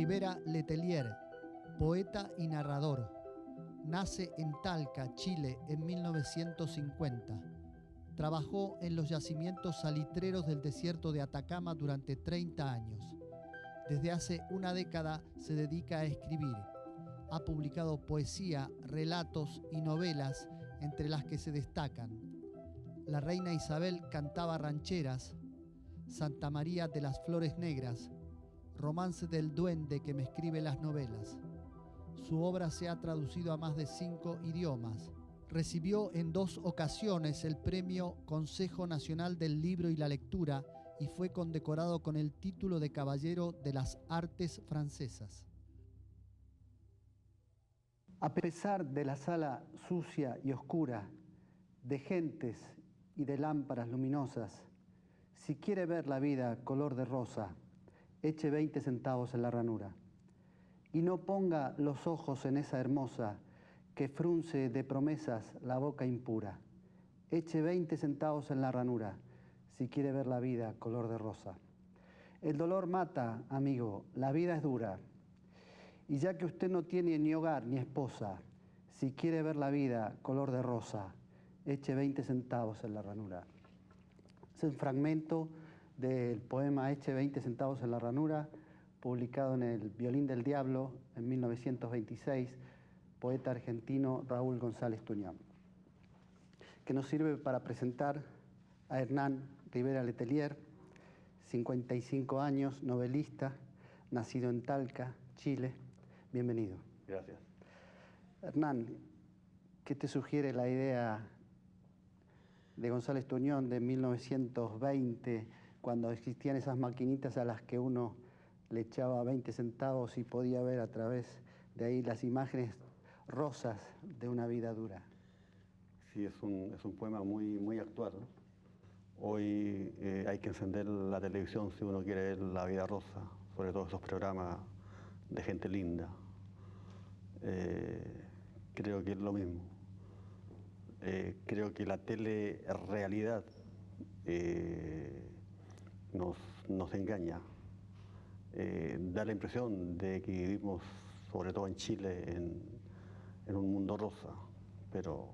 Rivera Letelier, poeta y narrador. Nace en Talca, Chile, en 1950. Trabajó en los yacimientos salitreros del desierto de Atacama durante 30 años. Desde hace una década se dedica a escribir. Ha publicado poesía, relatos y novelas, entre las que se destacan La reina Isabel cantaba rancheras, Santa María de las Flores Negras, Romance del duende que me escribe las novelas. Su obra se ha traducido a más de 5 idiomas. Recibió en 2 ocasiones el Premio Consejo Nacional del Libro y la Lectura y fue condecorado con el título de Caballero de las Artes Francesas. A pesar de la sala sucia y oscura, de gentes y de lámparas luminosas, si quiere ver la vida color de rosa, eche 20 centavos en la ranura. Y no ponga los ojos en esa hermosa que frunce de promesas la boca impura. Eche 20 centavos en la ranura, si quiere ver la vida color de rosa. El dolor mata, amigo, la vida es dura. Y ya que usted no tiene ni hogar ni esposa, si quiere ver la vida color de rosa, eche 20 centavos en la ranura. Es un fragmento del poema Eche 20 centavos en la ranura, publicado en el Violín del Diablo en 1926, poeta argentino Raúl González Tuñón, que nos sirve para presentar a Hernán Rivera Letelier, 55 años, novelista, nacido en Talca, Chile. Bienvenido. Gracias. Hernán, ¿qué te sugiere la idea de González Tuñón de 1920, cuando existían esas maquinitas a las que uno le echaba 20 centavos y podía ver a través de ahí las imágenes rosas de una vida dura? Sí, es un poema muy actual, ¿no? Hoy hay que encender la televisión si uno quiere ver la vida rosa, sobre todo esos programas de gente linda. Creo que es lo mismo. Creo que la telerrealidad nos engaña. Da la impresión de que vivimos, sobre todo en Chile, en un mundo rosa, pero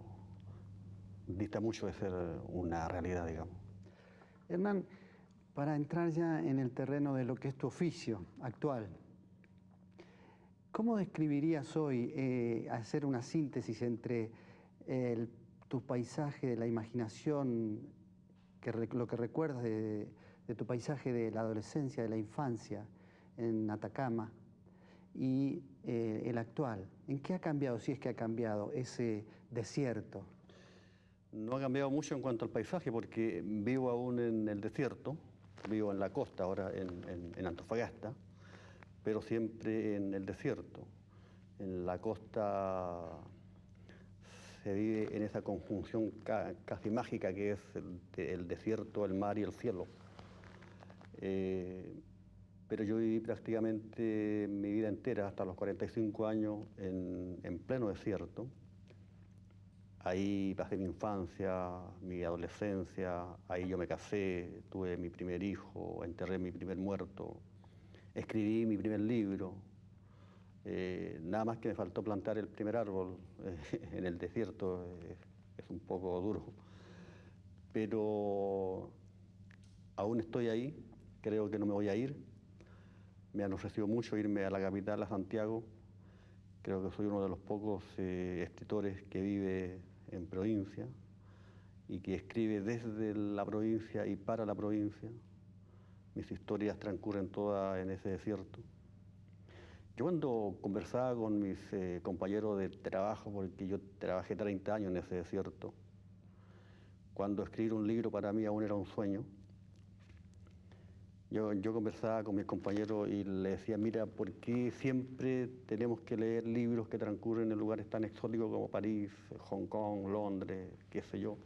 dista mucho de ser una realidad, digamos. Hernán, para entrar ya en el terreno de lo que es tu oficio actual, ¿cómo describirías hoy, hacer una síntesis entre tu paisaje de la imaginación, lo que recuerdas de tu paisaje de la adolescencia, de la infancia en Atacama, y el actual? ¿En qué ha cambiado, si es que ha cambiado, ese desierto? No ha cambiado mucho en cuanto al paisaje, porque vivo aún en el desierto, vivo en la costa ahora, en Antofagasta, pero siempre en el desierto. En la costa se vive en esa conjunción casi mágica que es el desierto, el mar y el cielo. Pero yo viví prácticamente mi vida entera, hasta los 45 años, en pleno desierto. Ahí pasé mi infancia, mi adolescencia, ahí yo me casé, tuve mi primer hijo, enterré mi primer muerto, escribí mi primer libro. Nada más que me faltó plantar el primer árbol en el desierto, es un poco duro. Pero aún estoy ahí, creo que no me voy a ir. Me han ofrecido mucho irme a la capital, a Santiago. Creo que soy uno de los pocos escritores que vive en provincia y que escribe desde la provincia y para la provincia. Mis historias transcurren todas en ese desierto. Yo cuando conversaba con mis compañeros de trabajo, porque yo trabajé 30 años en ese desierto, cuando escribir un libro para mí aún era un sueño, yo conversaba con mis compañeros y les decía, mira, ¿por qué siempre tenemos que leer libros que transcurren en lugares tan exóticos como París, Hong Kong, Londres, qué sé yo?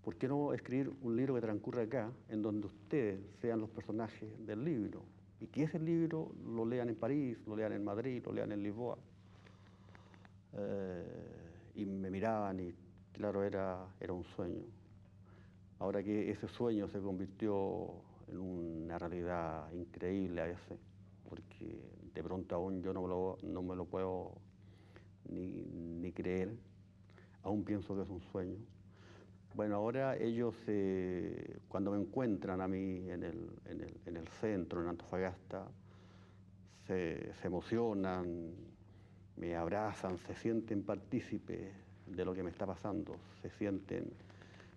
¿Por qué no escribir un libro que transcurra acá, en donde ustedes sean los personajes del libro? Y que ese libro lo lean en París, lo lean en Madrid, lo lean en Lisboa. Y me miraban y claro, era un sueño. Ahora que ese sueño se convirtió en una realidad increíble a veces, porque de pronto aún yo no me lo puedo ni creer, aún pienso que es un sueño. Bueno, ahora ellos, cuando me encuentran a mí en el centro, en Antofagasta, se emocionan, me abrazan, se sienten partícipes de lo que me está pasando, se sienten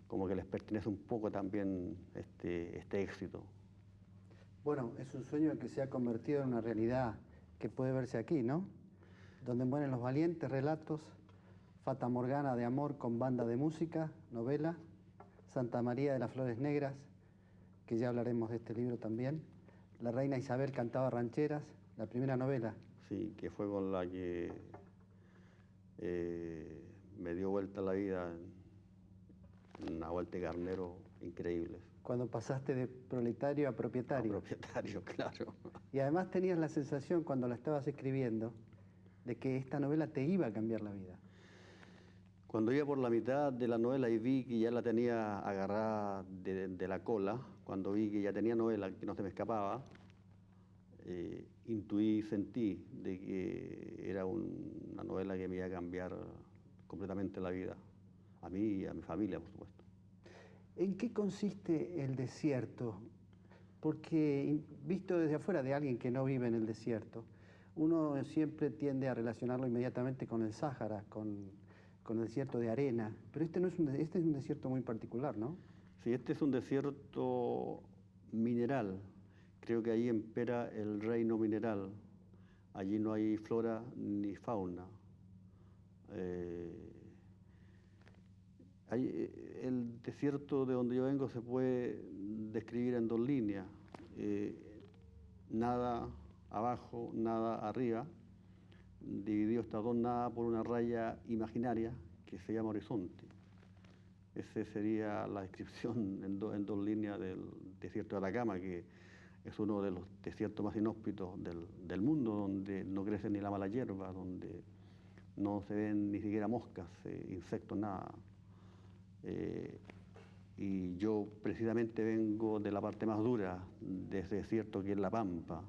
como que les pertenece un poco también este éxito. Bueno, es un sueño que se ha convertido en una realidad que puede verse aquí, ¿no? Donde mueren los valientes, relatos, Fata Morgana de amor con banda de música, novela, Santa María de las Flores Negras, que ya hablaremos de este libro también, La Reina Isabel cantaba rancheras, la primera novela. Sí, que fue con la que me dio vuelta la vida, una vuelta de carnero increíble. Cuando pasaste de proletario a propietario. A propietario, claro. Y además tenías la sensación cuando la estabas escribiendo de que esta novela te iba a cambiar la vida. Cuando iba por la mitad de la novela y vi que ya la tenía agarrada de la cola, cuando vi que ya tenía novela, que no se me escapaba, intuí, sentí de que era una novela que me iba a cambiar completamente la vida, a mí y a mi familia, por supuesto. ¿En qué consiste el desierto? Porque visto desde afuera de alguien que no vive en el desierto, uno siempre tiende a relacionarlo inmediatamente con el Sáhara, con el desierto de arena, pero este es un desierto muy particular, ¿no? Sí, este es un desierto mineral. Creo que ahí impera el reino mineral. Allí no hay flora ni fauna. El desierto de donde yo vengo se puede describir en dos líneas. Nada abajo, nada arriba, dividido estas dos nada por una raya imaginaria que se llama horizonte. Esa sería la descripción en dos líneas del desierto de Atacama, que es uno de los desiertos más inhóspitos del mundo, donde no crece ni la mala hierba, donde no se ven ni siquiera moscas, insectos, nada. Y yo precisamente vengo de la parte más dura de ese desierto, que es la Pampa,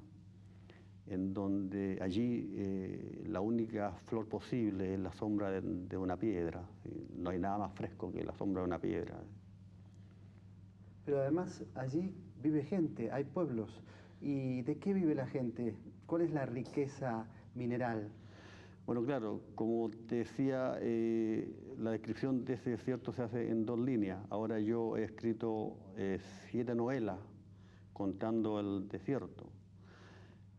en donde allí la única flor posible es la sombra de una piedra. No hay nada más fresco que la sombra de una piedra. Pero además allí vive gente, hay pueblos. ¿Y de qué vive la gente? ¿Cuál es la riqueza mineral? Bueno, claro, como te decía, la descripción de ese desierto se hace en dos líneas. Ahora yo he escrito 7 novelas contando el desierto.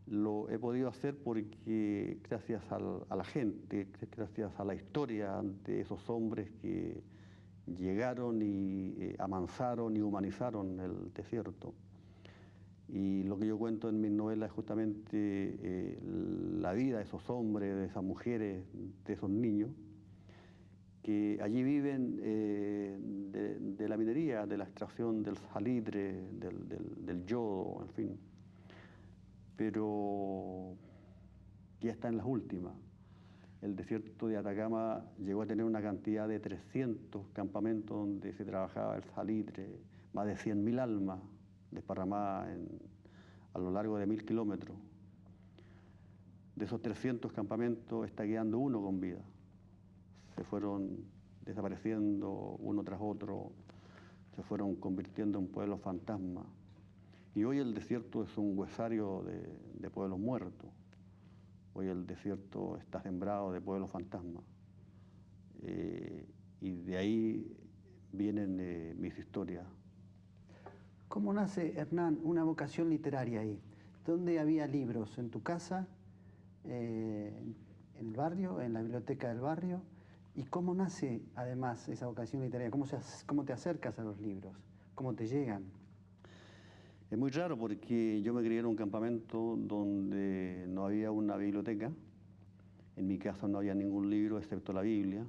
Lo he podido hacer porque gracias a la gente, gracias a la historia de esos hombres que llegaron y amansaron y humanizaron el desierto. Y lo que yo cuento en mis novelas es justamente la vida de esos hombres, de esas mujeres, de esos niños, que allí viven de la minería, de la extracción del salitre, del yodo, en fin. Pero ya está en las últimas. El desierto de Atacama llegó a tener una cantidad de 300 campamentos donde se trabajaba el salitre, más de 100.000 almas desparramadas a lo largo de 1.000 kilómetros. De esos 300 campamentos está quedando uno con vida. Se fueron desapareciendo uno tras otro, se fueron convirtiendo en pueblos fantasmas. Y hoy el desierto es un huesario de pueblos muertos. Hoy el desierto está sembrado de pueblos fantasmas. Y de ahí vienen mis historias. ¿Cómo nace, Hernán, una vocación literaria ahí? ¿Dónde había libros? ¿En tu casa? ¿En el barrio? ¿En la biblioteca del barrio? ¿Y cómo nace, además, esa vocación literaria? ¿Cómo te acercas a los libros? ¿Cómo te llegan? Es muy raro porque yo me crié en un campamento donde no había una biblioteca. En mi casa no había ningún libro excepto la Biblia.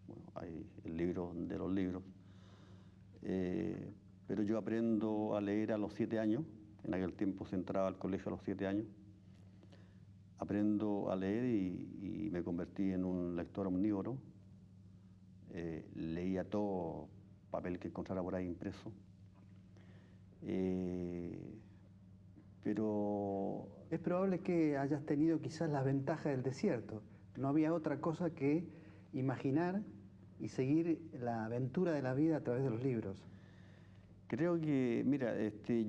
Bueno, hay el libro de los libros. Pero yo aprendo a leer a los 7 años. En aquel tiempo se entraba al colegio a los 7 años. Aprendo a leer y me convertí en un lector omnívoro. Leía todo papel que encontrara por ahí impreso. Pero Es probable que hayas tenido quizás las ventajas del desierto. No había otra cosa que imaginar y seguir la aventura de la vida a través de los libros. Creo que, mira,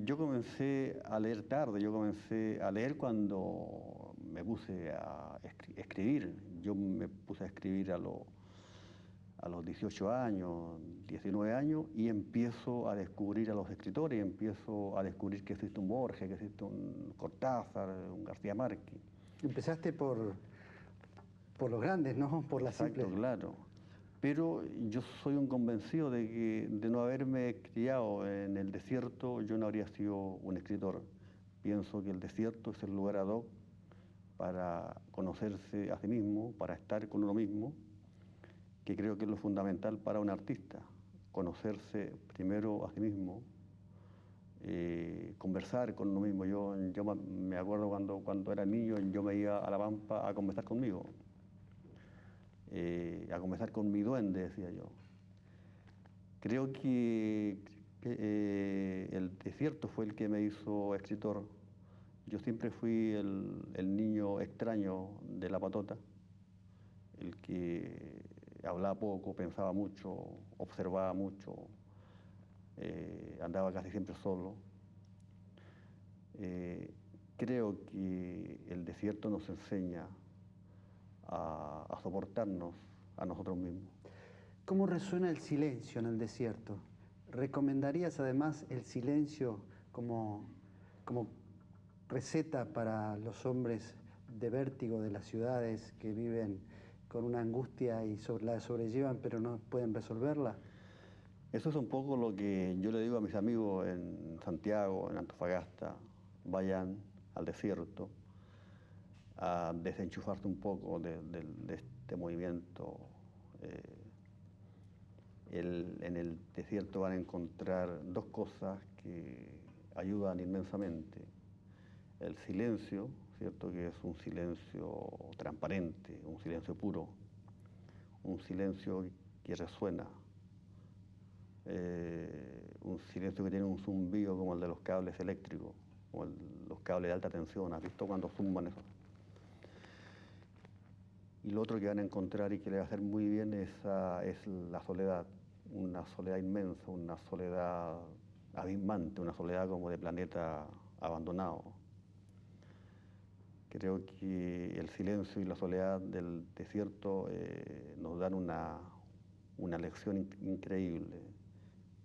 yo comencé a leer tarde, yo comencé a leer cuando me puse a escribir. Yo me puse a escribir a los 18 años, 19 años, y empiezo a descubrir a los escritores, empiezo a descubrir que existe un Borges, que existe un Cortázar, un García Márquez. Empezaste por los grandes, ¿no? Por la Exacto, simple. claro. Pero yo soy un convencido de que de no haberme criado en el desierto, yo no habría sido un escritor. Pienso que el desierto es el lugar ad hoc para conocerse a sí mismo, para estar con uno mismo, que creo que es lo fundamental para un artista. Conocerse primero a sí mismo, conversar con uno mismo. Yo me acuerdo cuando era niño, yo me iba a la pampa a conversar conmigo. A conversar con mi duende, decía yo. Creo que el desierto fue el que me hizo escritor. Yo siempre fui el niño extraño de la patota, el que hablaba poco, pensaba mucho, observaba mucho, andaba casi siempre solo. Creo que el desierto nos enseña a soportarnos a nosotros mismos. ¿Cómo resuena el silencio en el desierto? ¿Recomendarías además el silencio como receta para los hombres de vértigo de las ciudades que viven con una angustia y la sobrellevan pero no pueden resolverla? Eso es un poco lo que yo le digo a mis amigos en Santiago, en Antofagasta: vayan al desierto a desenchufarse un poco de este movimiento. En el desierto van a encontrar dos cosas que ayudan inmensamente. El silencio, ¿cierto?, que es un silencio transparente, un silencio puro, un silencio que resuena, un silencio que tiene un zumbido como el de los cables eléctricos, o los cables de alta tensión. ¿Has visto cuando zumban eso? Y lo otro que van a encontrar y que les va a hacer muy bien es la soledad, una soledad inmensa, una soledad abismante, una soledad como de planeta abandonado. Creo que el silencio y la soledad del desierto nos dan una lección increíble,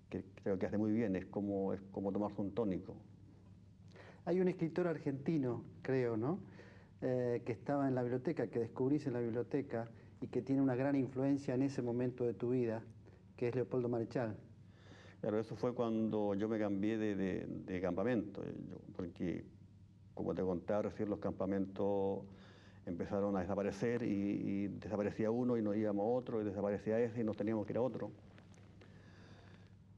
que creo que hace muy bien, es como tomarse un tónico. Hay un escritor argentino, creo, ¿no?, que estaba en la biblioteca, que descubrís en la biblioteca y que tiene una gran influencia en ese momento de tu vida, que es Leopoldo Marechal. Claro, eso fue cuando yo me cambié de campamento, porque, como te contaba recién, los campamentos empezaron a desaparecer y desaparecía uno y nos íbamos a otro, y desaparecía ese y nos teníamos que ir a otro.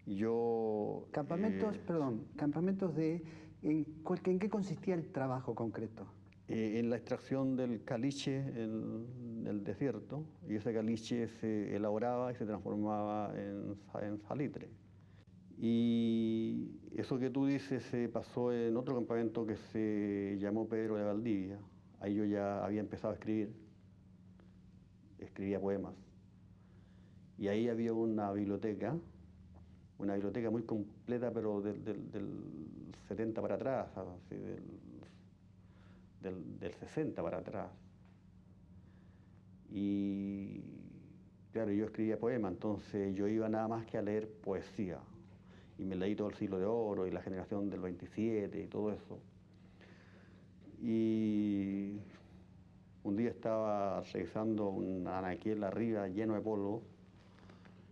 Y yo... Campamentos de... ¿En qué consistía el trabajo concreto? En la extracción del caliche en el desierto, y ese caliche se elaboraba y se transformaba en salitre. Y eso que tú dices se pasó en otro campamento que se llamó Pedro de Valdivia. Ahí yo ya había empezado a escribir, escribía poemas. Y ahí había una biblioteca muy completa, pero del 70 para atrás, así, del 60 para atrás. Y claro, yo escribía poemas, entonces yo iba nada más que a leer poesía. Y me leí todo el Siglo de Oro y la generación del 27 y todo eso. Y un día estaba revisando un anaquel arriba lleno de polvo,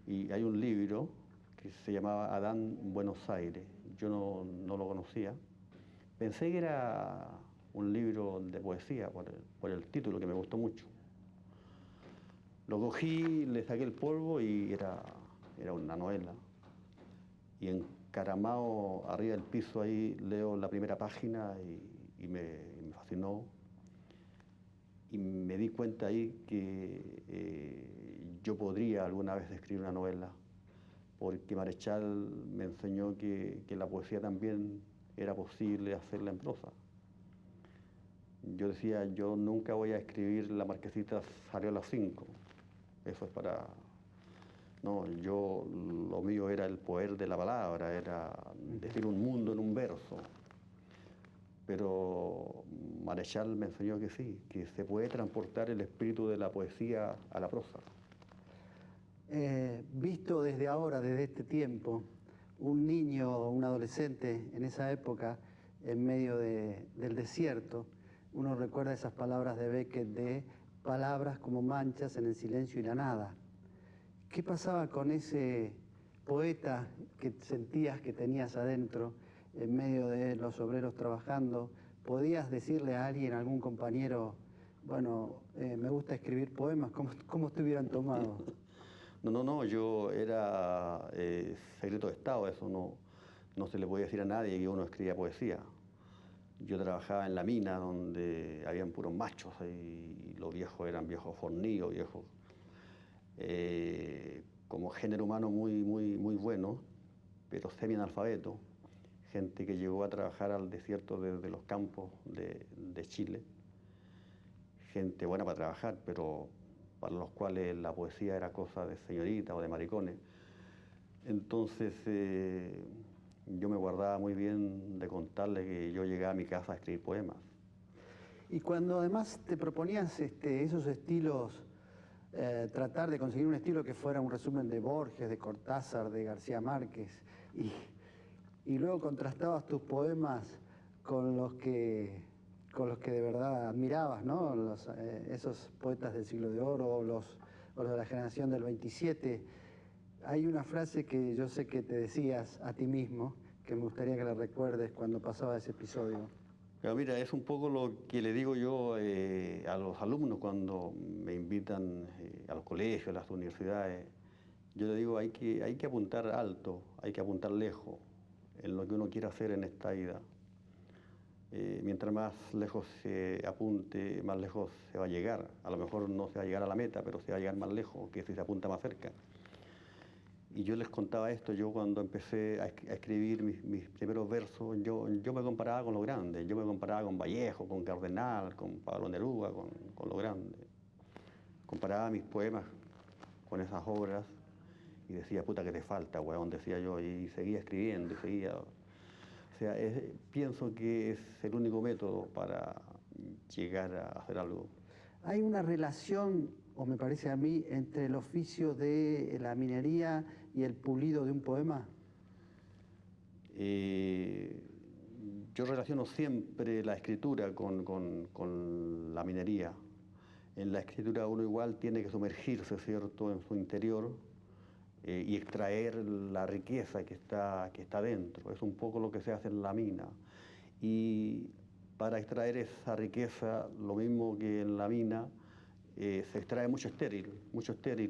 y hay un libro que se llamaba Adán Buenos Aires. Yo no lo conocía. Pensé que era un libro de poesía por el título, que me gustó mucho. Lo cogí, le saqué el polvo y era una novela. Y encaramado arriba del piso ahí leo la primera página y me fascinó. Y me di cuenta ahí que yo podría alguna vez escribir una novela, porque Marechal me enseñó que la poesía también era posible hacerla en prosa. Yo decía, yo nunca voy a escribir La Marquesita salió a las 5. Eso es para... No, lo mío era el poder de la palabra, era decir un mundo en un verso. Pero Marechal me enseñó que sí, que se puede transportar el espíritu de la poesía a la prosa. Visto desde ahora, desde este tiempo, un niño o un adolescente en esa época, en medio del desierto, uno recuerda esas palabras de Beckett de palabras como manchas en el silencio y la nada. ¿Qué pasaba con ese poeta que sentías que tenías adentro, en medio de los obreros trabajando? ¿Podías decirle a alguien, a algún compañero, bueno, me gusta escribir poemas? ¿Cómo te hubieran tomado? No, yo era secreto de Estado, eso no se le podía decir a nadie que uno escribía poesía. Yo trabajaba en la mina donde habían puros machos y los viejos eran viejos fornidos, viejos como género humano muy bueno, pero semi-analfabeto, gente que llegó a trabajar al desierto desde los campos de Chile, gente buena para trabajar, pero para los cuales la poesía era cosa de señoritas o de maricones. Entonces yo me guardaba muy bien de contarle que yo llegaba a mi casa a escribir poemas. Y cuando además te proponías esos estilos, tratar de conseguir un estilo que fuera un resumen de Borges, de Cortázar, de García Márquez, y luego contrastabas tus poemas con los que de verdad admirabas, ¿no? Esos poetas del siglo de oro o los de la generación del 27. Hay una frase que yo sé que te decías a ti mismo, que me gustaría que la recuerdes cuando pasaba ese episodio. Pero mira, es un poco lo que le digo yo a los alumnos cuando me invitan a los colegios, a las universidades. Yo le digo, hay que apuntar alto, hay que apuntar lejos en lo que uno quiera hacer en esta vida. Mientras más lejos se apunte, más lejos se va a llegar. A lo mejor no se va a llegar a la meta, pero se va a llegar más lejos que si se apunta más cerca. Y yo les contaba esto, yo cuando empecé a escribir mis primeros versos, yo me comparaba con lo grande, yo me comparaba con Vallejo, con Cardenal, con Pablo Neruda, con lo grande. Comparaba mis poemas con esas obras y decía, puta que te falta, weón, decía yo, y seguía escribiendo, y seguía... O sea, pienso que es el único método para llegar a hacer algo. Hay una relación, o me parece a mí, entre el oficio de la minería y el pulido de un poema. Yo relaciono siempre la escritura con la minería. En la escritura uno igual tiene que sumergirse, ¿cierto?, en su interior y extraer la riqueza que está dentro. Es un poco lo que se hace en la mina. Y para extraer esa riqueza, lo mismo que en la mina, se extrae mucho estéril,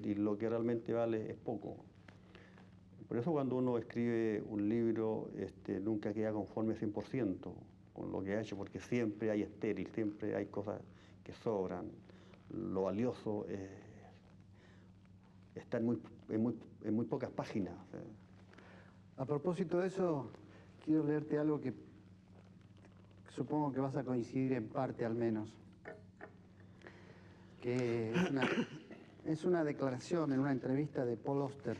y lo que realmente vale es poco. Por eso cuando uno escribe un libro, nunca queda conforme 100% con lo que ha hecho, porque siempre hay estéril, siempre hay cosas que sobran. Lo valioso está en muy pocas páginas. A propósito de eso, quiero leerte algo que supongo que vas a coincidir en parte al menos, que es una declaración en una entrevista de Paul Auster,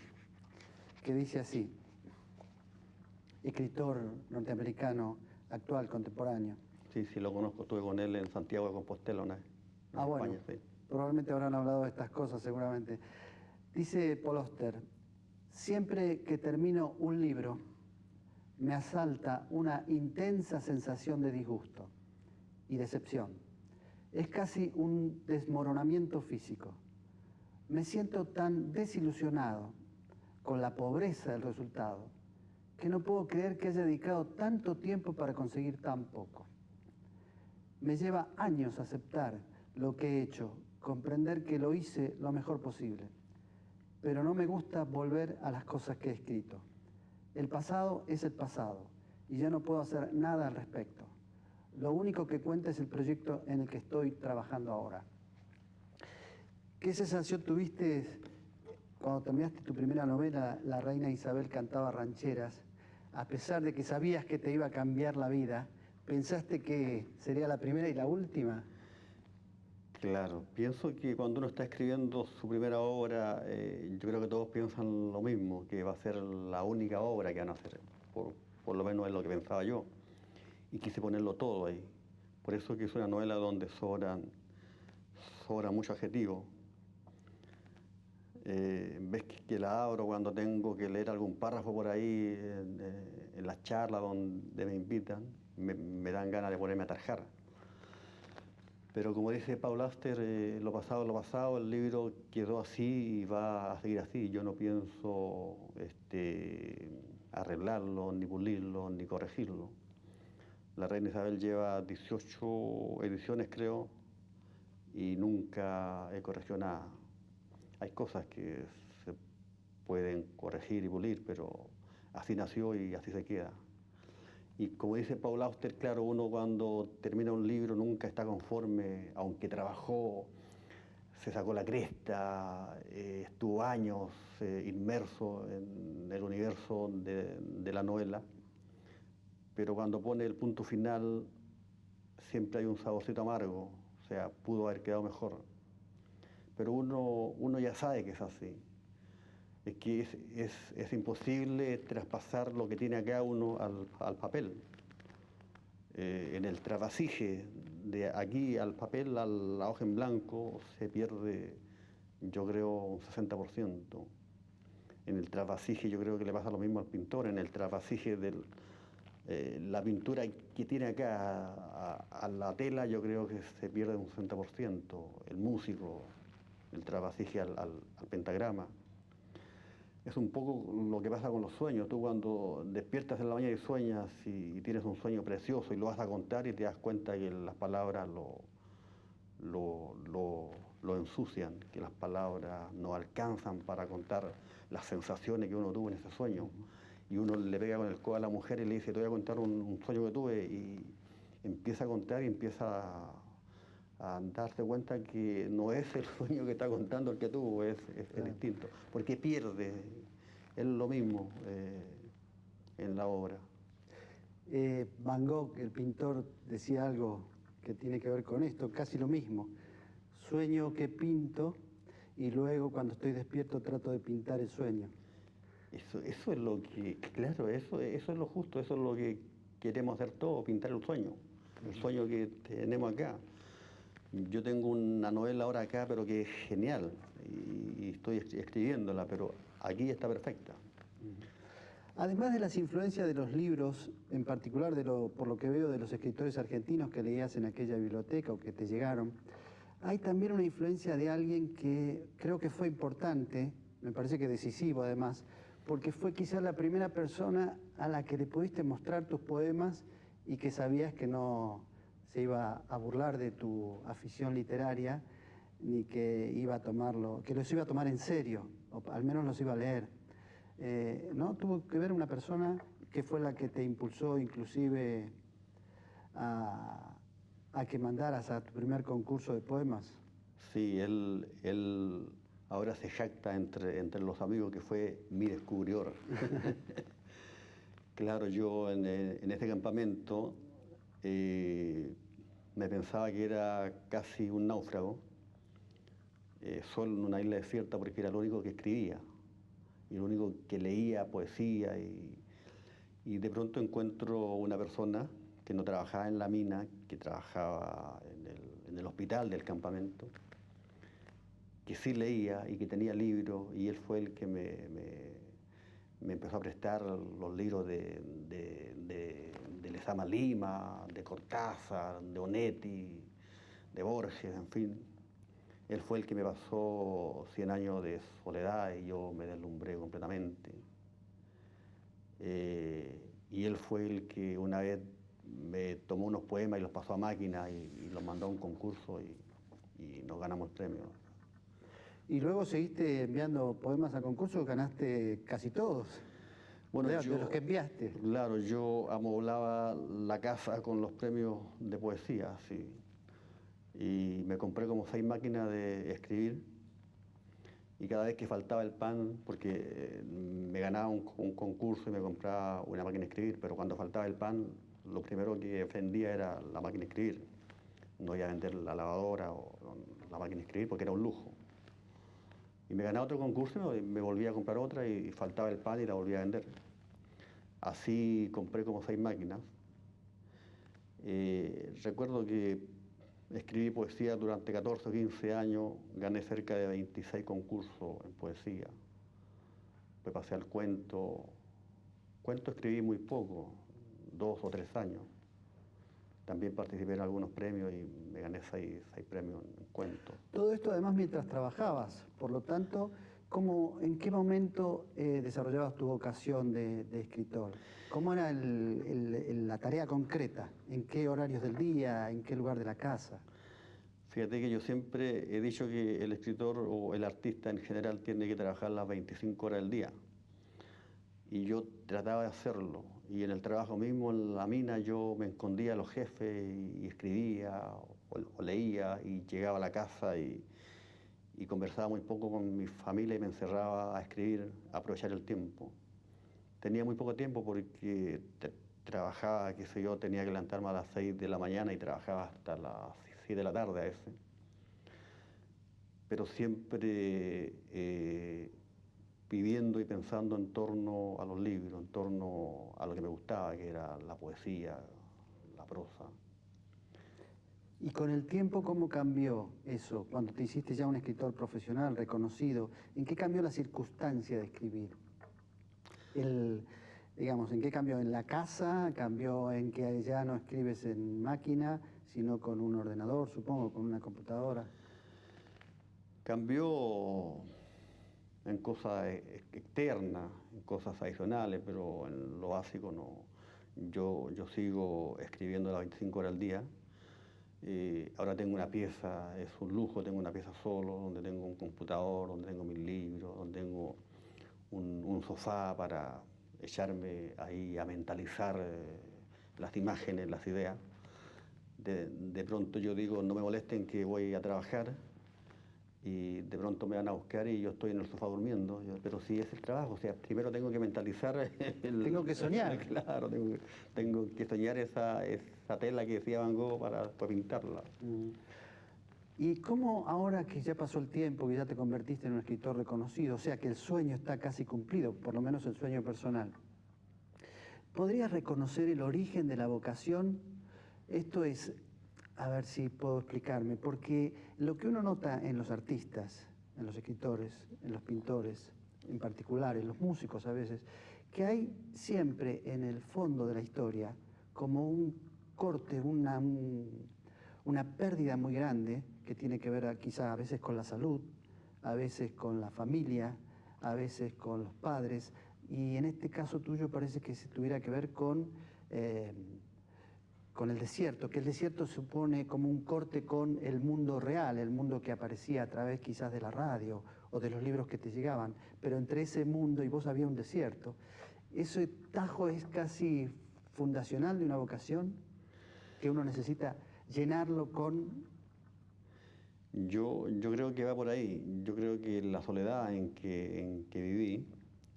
que dice así, escritor norteamericano, actual, contemporáneo. Sí, lo conozco, estuve con él en Santiago de Compostela una vez, en España, bueno, sí. Probablemente habrán hablado de estas cosas seguramente. Dice Paul Auster, siempre que termino un libro, me asalta una intensa sensación de disgusto y decepción. Es casi un desmoronamiento físico. Me siento tan desilusionado con la pobreza del resultado que no puedo creer que haya dedicado tanto tiempo para conseguir tan poco. Me lleva años aceptar lo que he hecho, comprender que lo hice lo mejor posible, pero no me gusta volver a las cosas que he escrito. El pasado es el pasado y ya no puedo hacer nada al respecto. Lo único que cuenta es el proyecto en el que estoy trabajando ahora. ¿Qué sensación tuviste cuando terminaste tu primera novela, La reina Isabel cantaba rancheras, a pesar de que sabías que te iba a cambiar la vida, ¿Pensaste que sería la primera y la última? Claro, pienso que cuando uno está escribiendo su primera obra, yo creo que todos piensan lo mismo, que va a ser la única obra que van a hacer, por lo menos es lo que pensaba yo, y quise ponerlo todo ahí. Por eso que es una novela donde sobran mucho adjetivo. Ves que la abro cuando tengo que leer algún párrafo por ahí en las charlas donde me invitan, me dan ganas de ponerme a tarjar. Pero como dice Paul Auster, lo pasado, el libro quedó así y va a seguir así. Yo no pienso arreglarlo, ni pulirlo, ni corregirlo. La reina Isabel lleva 18 ediciones, creo, y nunca he corregido nada. Hay cosas que se pueden corregir y pulir, pero así nació y así se queda. Y como dice Paul Auster, claro, uno cuando termina un libro nunca está conforme, aunque trabajó, se sacó la cresta, estuvo años inmerso en el universo de la novela, pero cuando pone el punto final siempre hay un saborcito amargo, o sea, pudo haber quedado mejor. Pero uno ya sabe que es así. Es que es imposible traspasar lo que tiene acá uno al papel. En el trasvasije de aquí al papel, a la hoja en blanco, se pierde, yo creo, un 60%. En el trasvasije yo creo que le pasa lo mismo al pintor, en el trasvasije de la pintura que tiene acá a la tela yo creo que se pierde un 60%. El músico, el trasvasije al pentagrama. Es un poco lo que pasa con los sueños. Tú cuando despiertas en la mañana y sueñas y tienes un sueño precioso y lo vas a contar y te das cuenta que las palabras lo ensucian, que las palabras no alcanzan para contar las sensaciones que uno tuvo en ese sueño. Y uno le pega con el codo a la mujer y le dice, te voy a contar un sueño que tuve, y empieza a contar y empieza a darse cuenta que no es el sueño que está contando el que tuvo, es distinto, porque pierde, es lo mismo en la obra. Van Gogh, el pintor, decía algo que tiene que ver con esto, casi lo mismo. Sueño que pinto y luego cuando estoy despierto trato de pintar el sueño. Eso es lo que, claro, eso es lo justo, eso es lo que queremos hacer todos, pintar el sueño que tenemos acá. Yo tengo una novela ahora acá, pero que es genial, y estoy escribiéndola, pero aquí está perfecta. Además de las influencias de los libros, en particular por lo que veo de los escritores argentinos que leías en aquella biblioteca o que te llegaron, hay también una influencia de alguien que creo que fue importante, me parece que decisivo además, porque fue quizás la primera persona a la que le pudiste mostrar tus poemas y que sabías que no se iba a burlar de tu afición literaria, ni que iba a tomarlo, que los iba a tomar en serio, o al menos los iba a leer. ¿No? Tuvo que ver una persona que fue la que te impulsó inclusive a que mandaras a tu primer concurso de poemas. Sí, él ahora se jacta entre los amigos que fue mi descubridor. Claro, yo en este campamento me pensaba que era casi un náufrago, solo en una isla desierta, porque era lo único que escribía y lo único que leía poesía, y de pronto encuentro una persona que no trabajaba en la mina, que trabajaba en el hospital del campamento, que sí leía y que tenía libros, y él fue el que me empezó a prestar los libros de Lezama Lima, de Cortázar, de Onetti, de Borges, en fin. Él fue el que me pasó 100 años de soledad y yo me deslumbré completamente. Y él fue el que una vez me tomó unos poemas y los pasó a máquina y los mandó a un concurso y nos ganamos el premio. Y luego seguiste enviando poemas a concursos, ganaste casi todos. Bueno, de los que enviaste. Claro, yo amoblaba la casa con los premios de poesía, sí. Y me compré como 6 máquinas de escribir, y cada vez que faltaba el pan, porque me ganaba un concurso y me compraba una máquina de escribir, pero cuando faltaba el pan lo primero que vendía era la máquina de escribir. No iba a vender la lavadora o la máquina de escribir porque era un lujo. Y me ganaba otro concurso y me volvía a comprar otra y faltaba el pan y la volvía a vender. Así compré como 6 máquinas. Recuerdo que escribí poesía durante 14 o 15 años, gané cerca de 26 concursos en poesía. Me pasé al cuento. Cuento escribí muy poco, 2 o 3 años. También participé en algunos premios y me gané 6 premios en cuentos. Todo esto además mientras trabajabas, por lo tanto, ¿en qué momento desarrollabas tu vocación de escritor? ¿Cómo era la tarea concreta? ¿En qué horarios del día? ¿En qué lugar de la casa? Fíjate que yo siempre he dicho que el escritor o el artista en general tiene que trabajar las 25 horas del día. Y yo trataba de hacerlo. Y en el trabajo mismo, en la mina, yo me escondía a los jefes y escribía o leía y llegaba a la casa y conversaba muy poco con mi familia y me encerraba a escribir, a aprovechar el tiempo. Tenía muy poco tiempo porque trabajaba, qué sé yo, tenía que levantarme a las 6 de la mañana y trabajaba hasta las 7 de la tarde a veces. Pero siempre viviendo y pensando en torno a los libros, en torno a lo que me gustaba, que era la poesía, la prosa. Y con el tiempo, ¿cómo cambió eso? Cuando te hiciste ya un escritor profesional, reconocido, ¿en qué cambió la circunstancia de escribir? Digamos, ¿en qué cambió? ¿En la casa? ¿Cambió en que ya no escribes en máquina, sino con un ordenador, supongo, con una computadora? Cambió en cosas externas, en cosas adicionales, pero en lo básico no. Yo sigo escribiendo las 25 horas al día. Ahora tengo una pieza, es un lujo, tengo una pieza solo, donde tengo un computador, donde tengo mis libros, donde tengo un sofá para echarme ahí a mentalizar las imágenes, las ideas. De pronto yo digo, no me molesten que voy a trabajar, y de pronto me van a buscar y yo estoy en el sofá durmiendo. Pero sí es el trabajo, o sea, primero tengo que mentalizar. Tengo que soñar. Claro, tengo que soñar esa tela que decía Van Gogh para pintarla. ¿Y cómo ahora que ya pasó el tiempo, que ya te convertiste en un escritor reconocido, o sea que el sueño está casi cumplido, por lo menos el sueño personal, podrías reconocer el origen de la vocación? Esto es, a ver si puedo explicarme, porque lo que uno nota en los artistas, en los escritores, en los pintores, en particular, en los músicos a veces, que hay siempre en el fondo de la historia como un corte, una pérdida muy grande que tiene que ver quizá a veces con la salud, a veces con la familia, a veces con los padres, y en este caso tuyo parece que se tuviera que ver con el desierto, que el desierto supone como un corte con el mundo real, el mundo que aparecía a través quizás de la radio o de los libros que te llegaban, pero entre ese mundo y vos había un desierto. ¿Ese tajo es casi fundacional de una vocación que uno necesita llenarlo con? Yo creo que va por ahí. Yo creo que la soledad en que viví,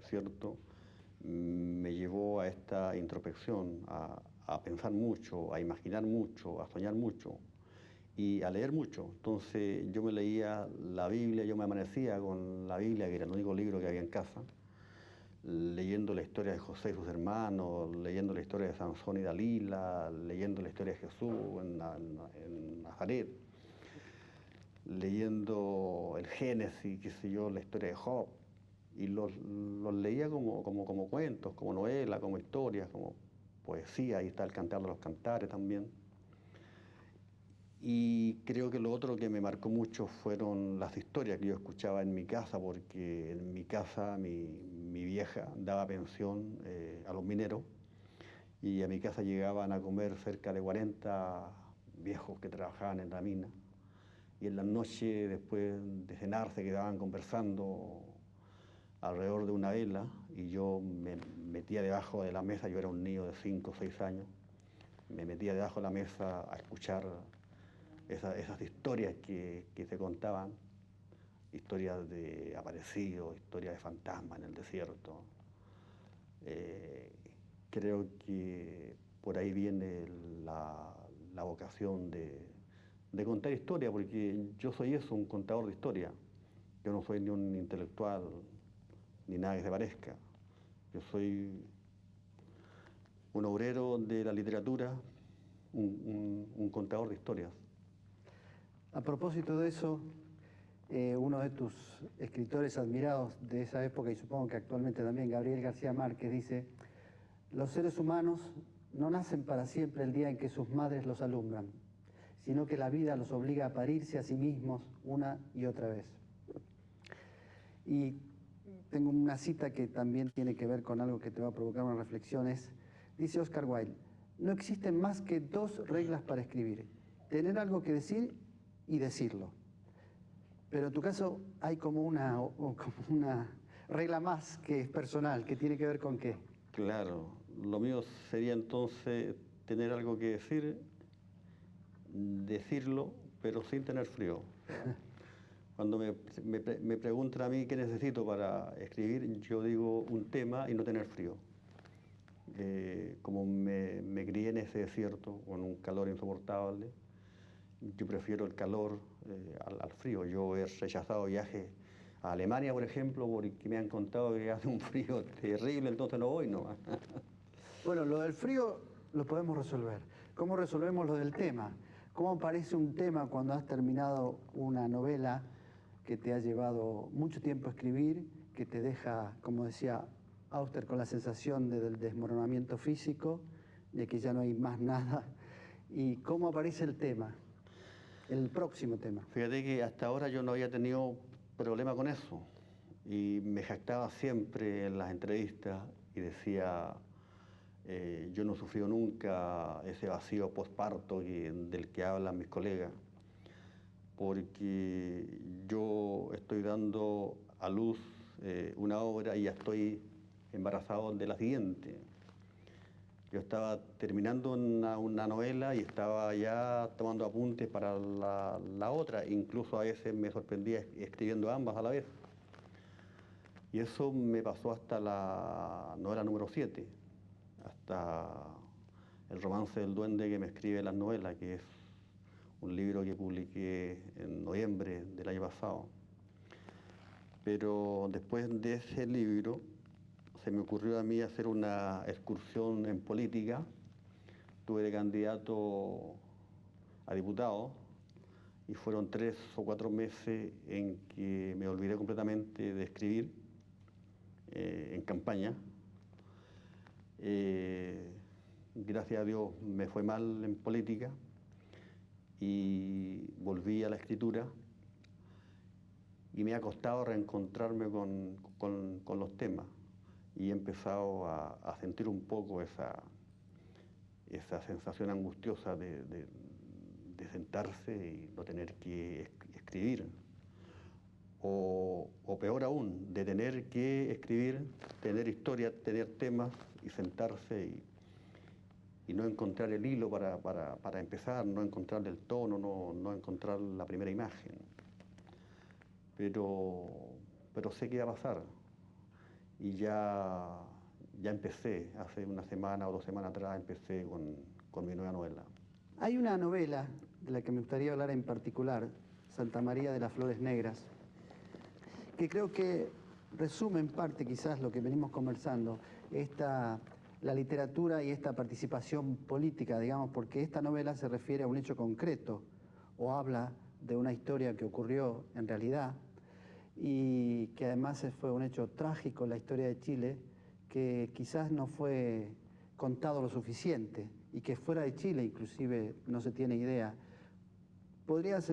¿cierto?, me llevó a esta introspección, a pensar mucho, a imaginar mucho, a soñar mucho y a leer mucho. Entonces yo me leía la Biblia, yo me amanecía con la Biblia, que era el único libro que había en casa, leyendo la historia de José y sus hermanos, leyendo la historia de Sansón y Dalila, leyendo la historia de Jesús en Nazaret, leyendo el Génesis, qué sé yo, la historia de Job, y los leía como cuentos, como novelas, como historias, como poesía. Ahí está el Cantar de los Cantares también. Y creo que lo otro que me marcó mucho fueron las historias que yo escuchaba en mi casa, porque en mi casa mi vieja daba pensión a los mineros, y a mi casa llegaban a comer cerca de 40 viejos que trabajaban en la mina, y en las noches, después de cenar, se quedaban conversando alrededor de una vela, y yo me metía debajo de la mesa. Yo era un niño de 5 o 6 años, me metía debajo de la mesa a escuchar esas historias que se contaban, historias de aparecidos, historias de fantasmas en el desierto. Creo que por ahí viene la vocación de contar historia, porque yo soy eso, un contador de historia. Yo no soy ni un intelectual, ni nada que se parezca. Yo soy un obrero de la literatura, un contador de historias. A propósito de eso, uno de tus escritores admirados de esa época, y supongo que actualmente también, Gabriel García Márquez, dice: los seres humanos no nacen para siempre el día en que sus madres los alumbran, sino que la vida los obliga a parirse a sí mismos una y otra vez. Y tengo una cita que también tiene que ver con algo que te va a provocar unas reflexiones. Dice Oscar Wilde: no existen más que dos reglas para escribir: tener algo que decir y decirlo. Pero en tu caso hay como una regla más que es personal, que tiene que ver con qué. Claro, lo mío sería entonces tener algo que decir, decirlo, pero sin tener frío. Cuando me preguntan a mí qué necesito para escribir, yo digo un tema y no tener frío. Como me crié en ese desierto con un calor insoportable, yo prefiero el calor al frío. Yo he rechazado viajes a Alemania, por ejemplo, porque me han contado que hace un frío terrible, entonces no voy, ¿no? Bueno, lo del frío lo podemos resolver. ¿Cómo resolvemos lo del tema? ¿Cómo aparece un tema cuando has terminado una novela que te ha llevado mucho tiempo a escribir, que te deja, como decía Auster, con la sensación del desmoronamiento físico, de que ya no hay más nada? ¿Y cómo aparece el tema, el próximo tema? Fíjate que hasta ahora yo no había tenido problema con eso y me jactaba siempre en las entrevistas y decía, yo no he sufrido nunca ese vacío postparto del que hablan mis colegas, porque yo estoy dando a luz una obra y ya estoy embarazado de la siguiente. Yo estaba terminando una novela y estaba ya tomando apuntes para la otra. Incluso a veces me sorprendía escribiendo ambas a la vez. Y eso me pasó hasta la novela número 7, hasta El romance del duende que me escribe las novelas, que es un libro que publiqué en noviembre del año pasado. Pero después de ese libro se me ocurrió a mí hacer una excursión en política. Estuve de candidato a diputado y fueron 3 o 4 meses en que me olvidé completamente de escribir en campaña. Gracias a Dios me fue mal en política y volví a la escritura y me ha costado reencontrarme con los temas. Y he empezado a sentir un poco esa sensación angustiosa de sentarse y no tener que escribir. O peor aún, de tener que escribir, tener historia, tener temas y sentarse y no encontrar el hilo para empezar, no encontrar el tono, no encontrar la primera imagen. Pero sé que va a pasar. Y ya empecé, hace una semana o 2 semanas atrás, empecé con mi nueva novela. Hay una novela de la que me gustaría hablar en particular, Santa María de las Flores Negras, que creo que resume en parte quizás lo que venimos conversando, la literatura y esta participación política, digamos, porque esta novela se refiere a un hecho concreto o habla de una historia que ocurrió en realidad, y que además fue un hecho trágico en la historia de Chile, que quizás no fue contado lo suficiente y que fuera de Chile inclusive no se tiene idea. ¿Podrías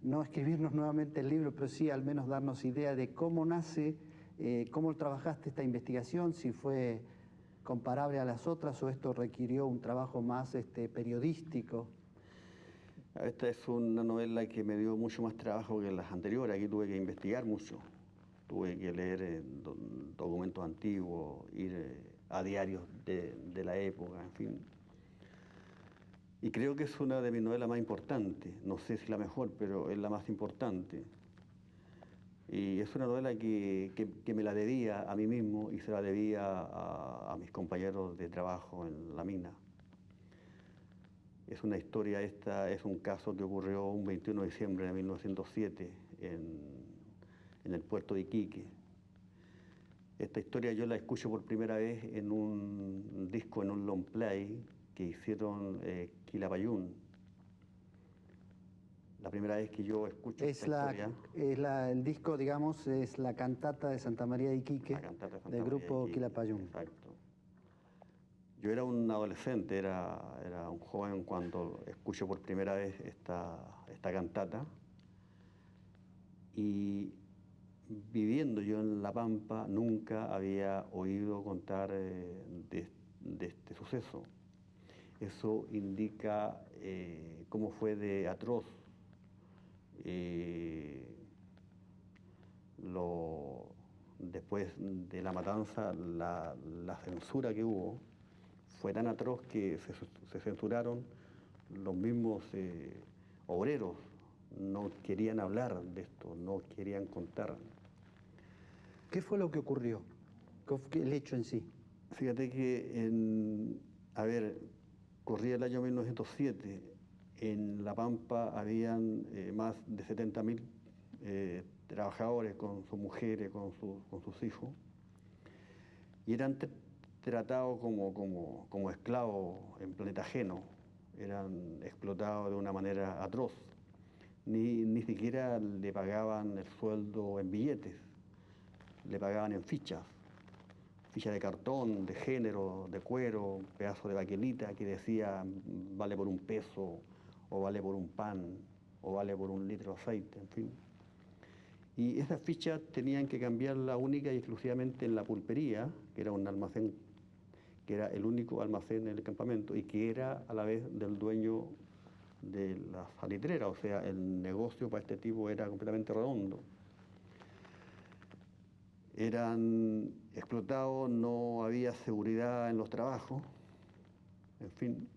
no escribirnos nuevamente el libro, pero sí al menos darnos idea de cómo nace, cómo trabajaste esta investigación, si fue comparable a las otras o esto requirió un trabajo más periodístico? Esta es una novela que me dio mucho más trabajo que las anteriores. Aquí tuve que investigar mucho. Tuve que leer documentos antiguos, ir a diarios de la época, en fin. Y creo que es una de mis novelas más importantes. No sé si la mejor, pero es la más importante. Y es una novela que me la debía a mí mismo y se la debía a mis compañeros de trabajo en la mina. Es una historia, esta es un caso que ocurrió un 21 de diciembre de 1907 en el puerto de Iquique. Esta historia yo la escucho por primera vez en un disco, en un long play que hicieron Quilapayún. La primera vez que yo escucho esta historia. El disco, digamos, es la cantata de Santa María de Iquique, del grupo Quilapayún. Exacto. Yo era un adolescente, era un joven cuando escucho por primera vez esta cantata. Y viviendo yo en La Pampa, nunca había oído contar de este suceso. Eso indica cómo fue de atroz después de la matanza, la censura que hubo fue tan atroz que se censuraron los mismos obreros. No querían hablar de esto, no querían contar. ¿Qué fue lo que ocurrió? El hecho en sí. Fíjate que, corría el año 1907, en La Pampa habían más de 70.000 trabajadores con sus mujeres, con sus hijos, y eran tratados como esclavos en planeta ajeno, eran explotados de una manera atroz. Ni siquiera le pagaban el sueldo en billetes, le pagaban en fichas de cartón, de género, de cuero, pedazo de baquelita que decía vale por un peso, o vale por un pan, o vale por un litro de aceite, en fin. Y esas fichas tenían que cambiarla única y exclusivamente en la pulpería, que era un almacén, que era el único almacén en el campamento y que era a la vez del dueño de la salitrera, o sea, el negocio para este tipo era completamente redondo. Eran explotados, no había seguridad en los trabajos, en fin.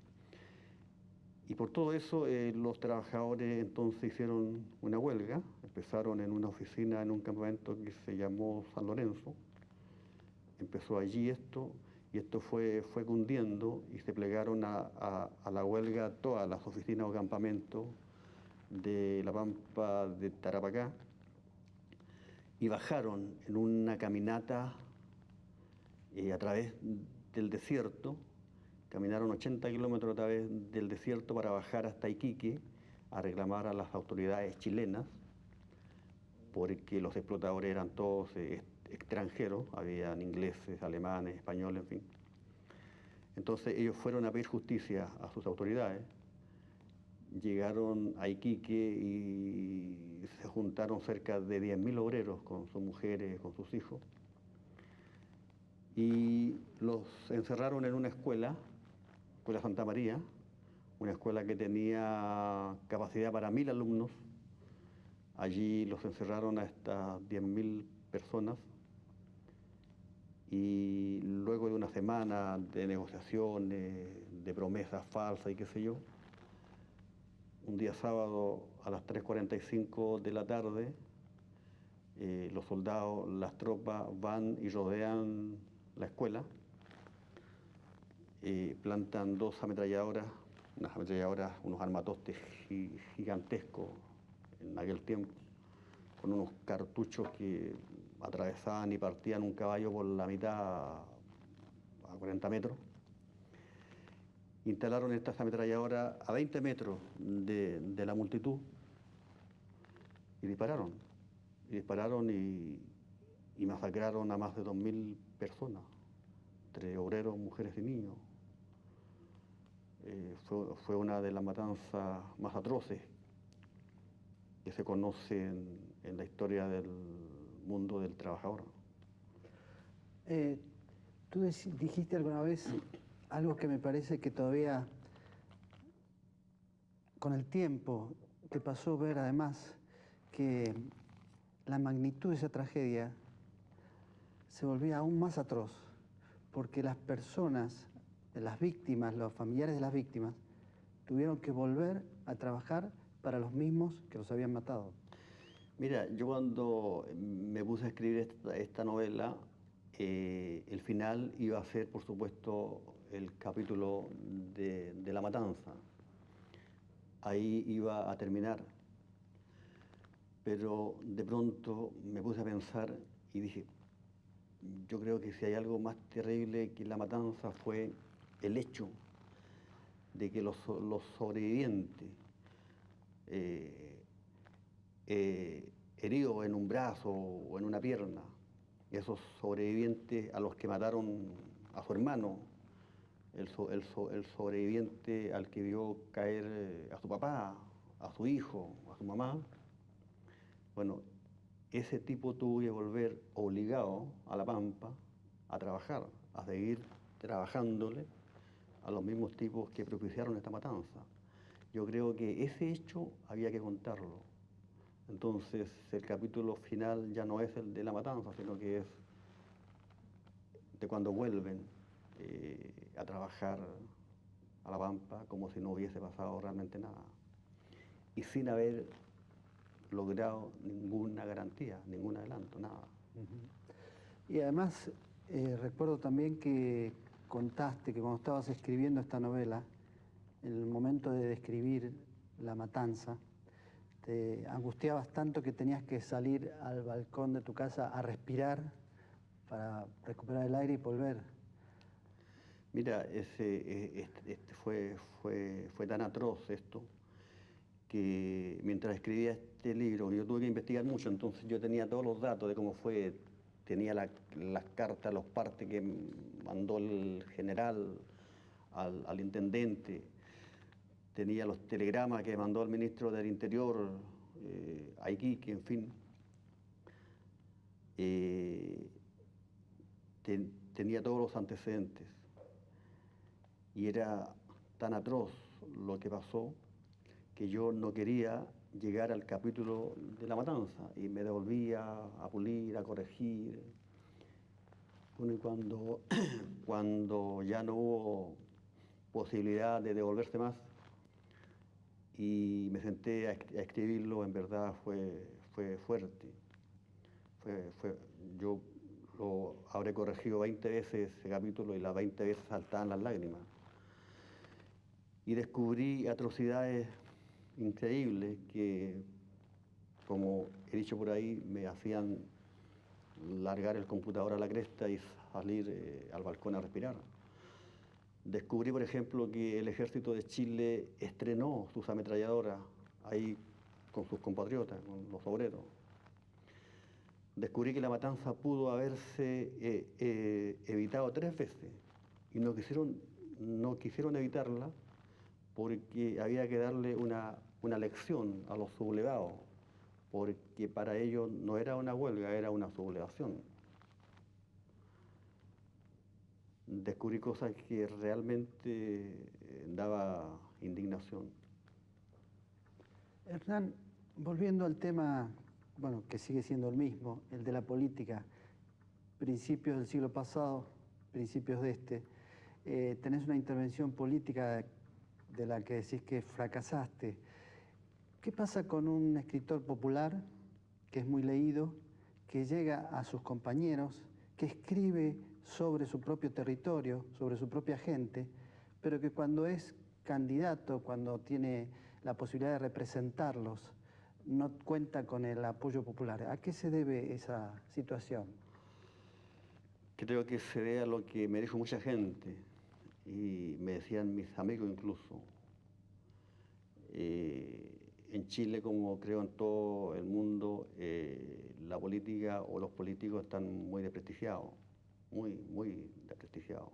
Y por todo eso los trabajadores entonces hicieron una huelga, empezaron en una oficina en un campamento que se llamó San Lorenzo, empezó allí esto, y esto fue cundiendo y se plegaron a la huelga todas las oficinas o campamentos de La Pampa de Tarapacá y bajaron en una caminata a través del desierto, caminaron 80 kilómetros a través del desierto para bajar hasta Iquique a reclamar a las autoridades chilenas, porque los explotadores eran todos extranjeros, habían ingleses, alemanes, españoles, en fin. Entonces ellos fueron a pedir justicia a sus autoridades, llegaron a Iquique y se juntaron cerca de 10.000 obreros con sus mujeres, con sus hijos, y los encerraron en una escuela Santa María, una escuela que tenía capacidad para 1.000 alumnos. Allí los encerraron a estas 10.000 personas y luego de una semana de negociaciones, de promesas falsas y qué sé yo, un día sábado a las 3:45 de la tarde, los soldados, las tropas van y rodean la escuela, plantan dos ametralladoras, unos armatostes gigantescos en aquel tiempo, con unos cartuchos que atravesaban y partían un caballo por la mitad a 40 metros. Instalaron estas ametralladoras a 20 metros de la multitud y dispararon. Y masacraron a más de 2.000 personas, entre obreros, mujeres y niños. Fue una de las matanzas más atroces que se conoce en la historia del mundo del trabajador. Tú dijiste alguna vez algo que me parece que todavía, con el tiempo, te pasó ver además que la magnitud de esa tragedia se volvía aún más atroz, porque las personas, las víctimas, los familiares de las víctimas, tuvieron que volver a trabajar para los mismos que los habían matado. Mira, yo cuando me puse a escribir esta novela, el final iba a ser, por supuesto, el capítulo de la matanza. Ahí iba a terminar. Pero de pronto me puse a pensar y dije, yo creo que si hay algo más terrible que la matanza fue el hecho de que los sobrevivientes, heridos en un brazo o en una pierna, esos sobrevivientes a los que mataron a su hermano, el sobreviviente al que vio caer a su papá, a su hijo, a su mamá, bueno, ese tipo tuvo que volver obligado a La Pampa a trabajar, a seguir trabajándole a los mismos tipos que propiciaron esta matanza. Yo creo que ese hecho había que contarlo. Entonces, el capítulo final ya no es el de la matanza, sino que es de cuando vuelven a trabajar a La Pampa como si no hubiese pasado realmente nada. Y sin haber logrado ninguna garantía, ningún adelanto, nada. Y además, recuerdo también que contaste que cuando estabas escribiendo esta novela, en el momento de describir la matanza, te angustiabas tanto que tenías que salir al balcón de tu casa a respirar para recuperar el aire y volver. Mira, fue tan atroz esto que mientras escribía este libro, yo tuve que investigar mucho, entonces yo tenía todos los datos de cómo fue, tenía las cartas, los partes que mandó el general al intendente, tenía los telegramas que mandó el ministro del Interior, a Iquique, en fin. Tenía todos los antecedentes y era tan atroz lo que pasó que yo no quería llegar al capítulo de la matanza y me devolvía a pulir, a corregir. Bueno, y cuando ya no hubo posibilidad de devolverse más y me senté a escribirlo, en verdad fue fuerte. Yo lo habré corregido 20 veces ese capítulo y las 20 veces saltaban las lágrimas. Y descubrí atrocidades increíbles que, como he dicho por ahí, me hacían largar el computador a la cresta y salir al balcón a respirar. Descubrí, por ejemplo, que el ejército de Chile estrenó sus ametralladoras ahí con sus compatriotas, con los obreros. Descubrí que la matanza pudo haberse evitado 3 veces y no quisieron evitarla porque había que darle una lección a los sublevados, porque para ellos no era una huelga, era una sublevación. Descubrí cosas que realmente daba indignación. Hernán, volviendo al tema, bueno, que sigue siendo el mismo, el de la política, principios del siglo pasado, principios de este, tenés una intervención política de la que decís que fracasaste. ¿Qué pasa con un escritor popular que es muy leído, que llega a sus compañeros, que escribe sobre su propio territorio, sobre su propia gente, pero que cuando es candidato, cuando tiene la posibilidad de representarlos, no cuenta con el apoyo popular? ¿A qué se debe esa situación? Creo que se debe a lo que me dijo mucha gente, y me decían mis amigos incluso. En Chile, como creo en todo el mundo, la política o los políticos están muy desprestigiados, muy desprestigiados.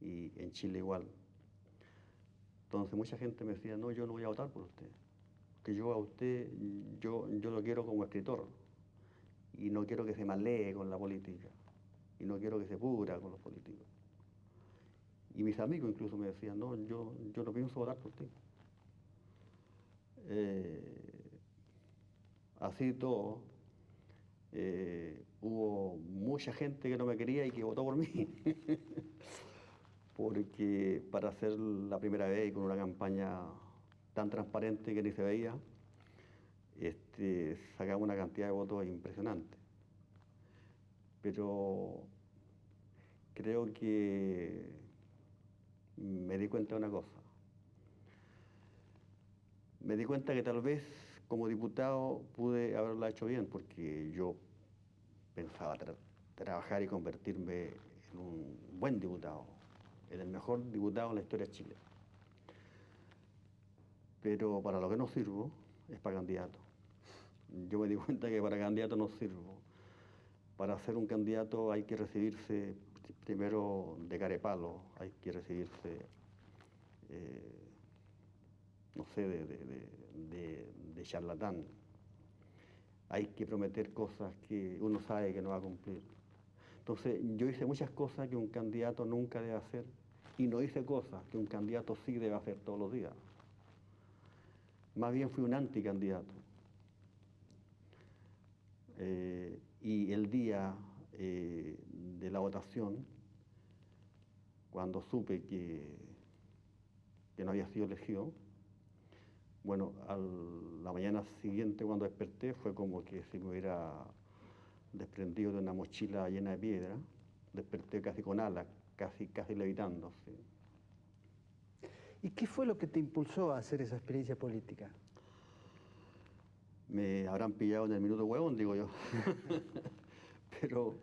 Y en Chile igual. Entonces mucha gente me decía, no, yo no voy a votar por usted, porque yo a usted, yo lo quiero como escritor, y no quiero que se malee con la política, y no quiero que se pudra con los políticos. Y mis amigos incluso me decían, no, yo no pienso votar por ti. Así todo, hubo mucha gente que no me quería y que votó por mí. Porque para hacer la primera vez y con una campaña tan transparente que ni se veía, sacamos una cantidad de votos impresionante. Pero creo que me di cuenta de una cosa. Me di cuenta que tal vez como diputado pude haberla hecho bien, porque yo pensaba trabajar y convertirme en un buen diputado, en el mejor diputado en la historia de Chile. Pero para lo que no sirvo es para candidato. Yo me di cuenta que para candidato no sirvo. Para ser un candidato hay que recibirse primero de carepalo, hay que recibirse, no sé, de charlatán. Hay que prometer cosas que uno sabe que no va a cumplir. Entonces, yo hice muchas cosas que un candidato nunca debe hacer y no hice cosas que un candidato sí debe hacer todos los días. Más bien fui un anticandidato. Y el día de la votación, cuando supe que no había sido elegido, bueno, a la mañana siguiente cuando desperté fue como que si me hubiera desprendido de una mochila llena de piedra. Desperté casi con alas, casi levitando. ¿Sí? ¿Y qué fue lo que te impulsó a hacer esa experiencia política? Me habrán pillado en el minuto huevón, digo yo. Pero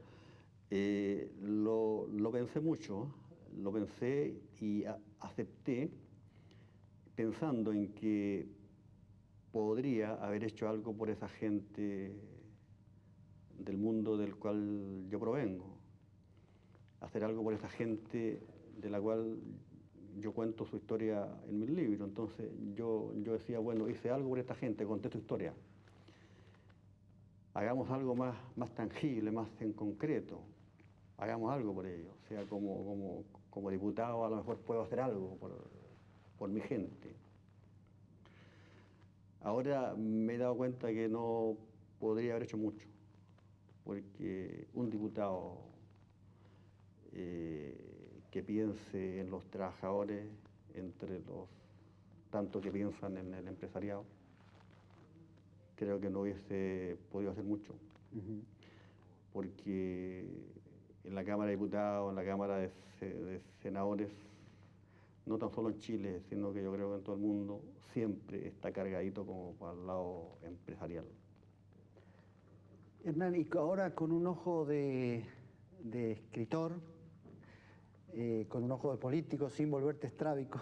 lo pensé mucho, lo pensé y acepté pensando en que podría haber hecho algo por esa gente del mundo del cual yo provengo, hacer algo por esa gente de la cual yo cuento su historia en mis libros. Entonces yo decía, bueno, hice algo por esta gente, conté su historia. Hagamos algo más tangible, más en concreto. Hagamos algo por ellos. O sea, como diputado a lo mejor puedo hacer algo por mi gente. Ahora me he dado cuenta que no podría haber hecho mucho, porque un diputado que piense en los trabajadores, entre los tantos que piensan en el empresariado, creo que no hubiese podido hacer mucho. Uh-huh. Porque en la Cámara de Diputados, en la Cámara de Senadores, no tan solo en Chile, sino que yo creo que en todo el mundo, siempre está cargadito como para el lado empresarial. Hernán, y ahora con un ojo de escritor, con un ojo de político, sin volverte estrábico,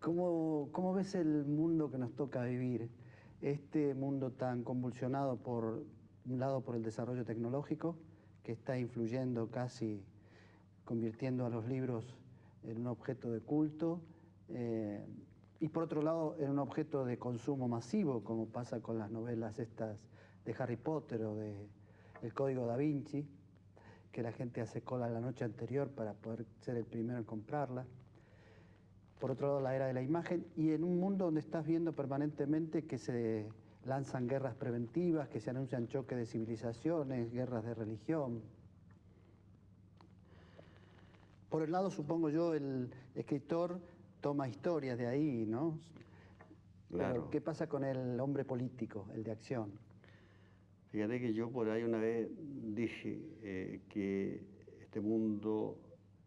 ¿cómo ves el mundo que nos toca vivir? Este mundo tan convulsionado por un lado por el desarrollo tecnológico, que está influyendo casi, convirtiendo a los libros en un objeto de culto, y por otro lado en un objeto de consumo masivo, como pasa con las novelas estas de Harry Potter o de El Código Da Vinci, que la gente hace cola la noche anterior para poder ser el primero en comprarla. Por otro lado, la era de la imagen, y en un mundo donde estás viendo permanentemente que se lanzan guerras preventivas, que se anuncian choques de civilizaciones, guerras de religión. Por el lado, supongo yo, el escritor toma historias de ahí, ¿no? Claro. Pero, ¿qué pasa con el hombre político, el de acción? Fíjate que yo por ahí una vez dije que este mundo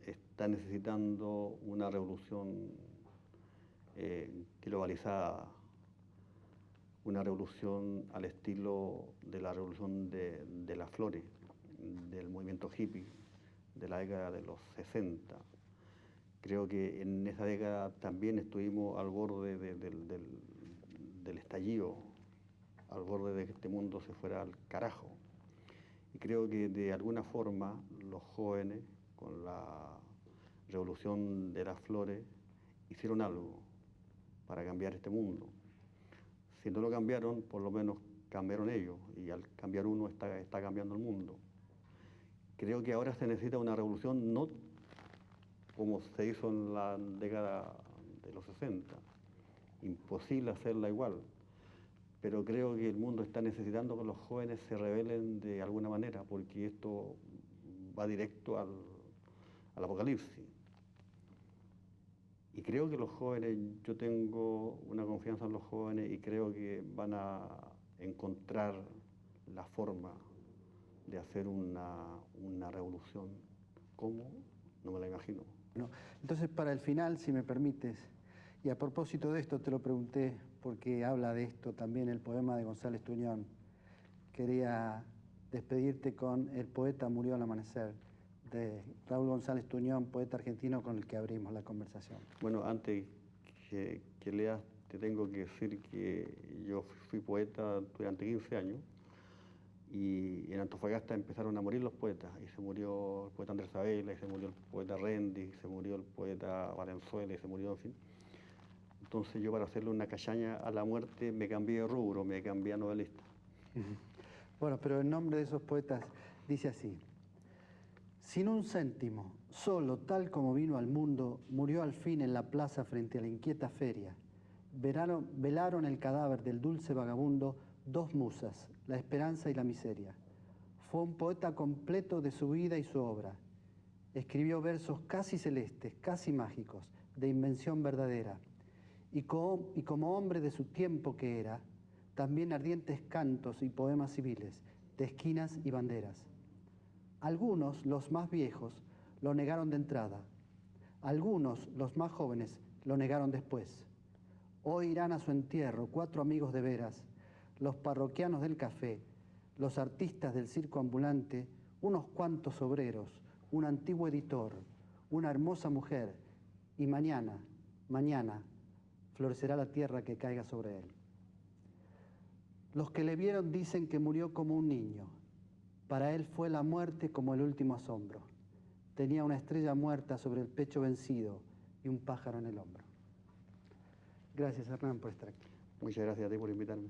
está necesitando una revolución globalizada, una revolución al estilo de la revolución de las flores, del movimiento hippie, de la década de los 60. Creo que en esa década también estuvimos al borde del estallido, al borde de que este mundo se fuera al carajo. Y creo que de alguna forma los jóvenes, con la revolución de las flores, hicieron algo para cambiar este mundo. Si no lo cambiaron, por lo menos cambiaron ellos, y al cambiar uno está cambiando el mundo. Creo que ahora se necesita una revolución no como se hizo en la década de los 60, imposible hacerla igual, pero creo que el mundo está necesitando que los jóvenes se rebelen de alguna manera, porque esto va directo al apocalipsis. Y creo que los jóvenes, yo tengo una confianza en los jóvenes y creo que van a encontrar la forma de hacer una revolución. ¿Cómo? No me la imagino. Bueno, entonces, para el final, si me permites, y a propósito de esto te lo pregunté, porque habla de esto también el poema de González Tuñón, quería despedirte con El poeta murió al amanecer, de Raúl González Tuñón, poeta argentino con el que abrimos la conversación. Bueno, antes que leas, te tengo que decir que yo fui poeta durante 15 años y en Antofagasta empezaron a morir los poetas, y se murió el poeta Andrés Sabela, y se murió el poeta Rendi, y se murió el poeta Valenzuela, y se murió, en fin. Entonces yo, para hacerle una cachaña a la muerte, me cambié de rubro, me cambié a novelista. Bueno, pero en nombre de esos poetas dice así: sin un céntimo, solo tal como vino al mundo, murió al fin en la plaza frente a la inquieta feria. Velaron el cadáver del dulce vagabundo dos musas, la esperanza y la miseria. Fue un poeta completo de su vida y su obra. Escribió versos casi celestes, casi mágicos, de invención verdadera. Y como hombre de su tiempo que era, también ardientes cantos y poemas civiles, de esquinas y banderas. Algunos, los más viejos, lo negaron de entrada. Algunos, los más jóvenes, lo negaron después. Hoy irán a su entierro 4 amigos de veras, los parroquianos del café, los artistas del circo ambulante, unos cuantos obreros, un antiguo editor, una hermosa mujer, y mañana, florecerá la tierra que caiga sobre él. Los que le vieron dicen que murió como un niño. Para él fue la muerte como el último asombro. Tenía una estrella muerta sobre el pecho vencido y un pájaro en el hombro. Gracias, Hernán, por estar aquí. Muchas gracias a ti por invitarme.